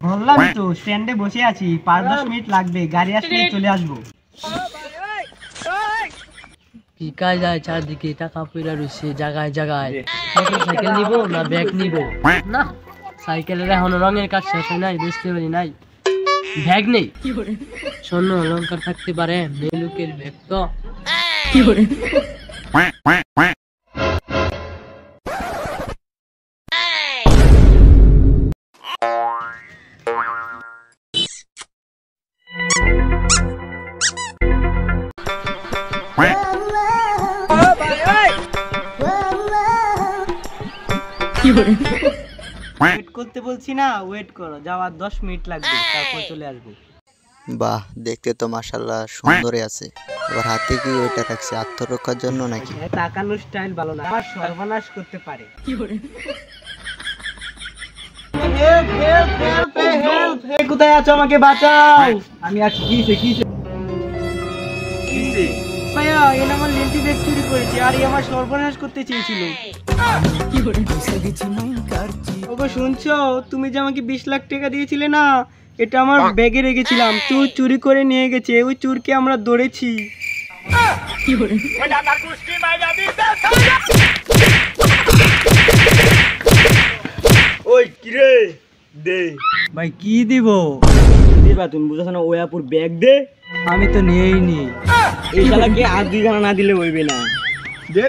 বললাম তো স্ট্যান্ডে বসে আছি, 5-10 মিনিট লাগবে, গাড়ি আসলে চলে আসবো। কি কাজ যায় চারদিকে টাকা পয়সা রয়েছে জায়গায় জায়গায়। সাইকেল নিব না ব্যাগ নিব? না, সাইকেলের এখনো রঙের কাজ শেষ হয় নাই, বুঝতে পারি নাই। ব্যাগ নেই, স্বর্ণ অলংকার থাকতে পারে, মেলুকের ব্যাগ তো কি করে। ওয়েট করতে বলছি না, ওয়েট করো, যাওয়ার 10 মিনিট লাগবে, তারপর চলে আসবো। বাহ, দেখতে তো মাশাআল্লাহ সুন্দরই আছে। এবার হাতে কি ওইটা রাখছে আত্মরক্ষার জন্য নাকি? তাকানোর স্টাইল ভালো না, আবার সর্বনাশ করতে পারে। কোথায় আছো, আমাকে বাঁচাও। আমি আছি। ভাইয়া, এর আমার লেন্টি ব্যাগ চুরি করেছে, আর আমার সর্বনাশ করতে চেয়েছিল। ওগো শুনছো, তুমি যে আমাকে 20 লাখ টাকা দিয়েছিলে না, এটা আমার ব্যাগে রেখেছিলাম, চোর চুরি করে নিয়ে গেছে। ওই চোরকে আমরা ধরেছি। ওই কিরে দে ভাই, কি দিব দিবা? তুমি বুঝাছ না, ওয়াপুর ব্যাগ দে। আমি তো নিয়েই নি, এই শালাকে আর 2 গানা না দিলে হইবে না। দে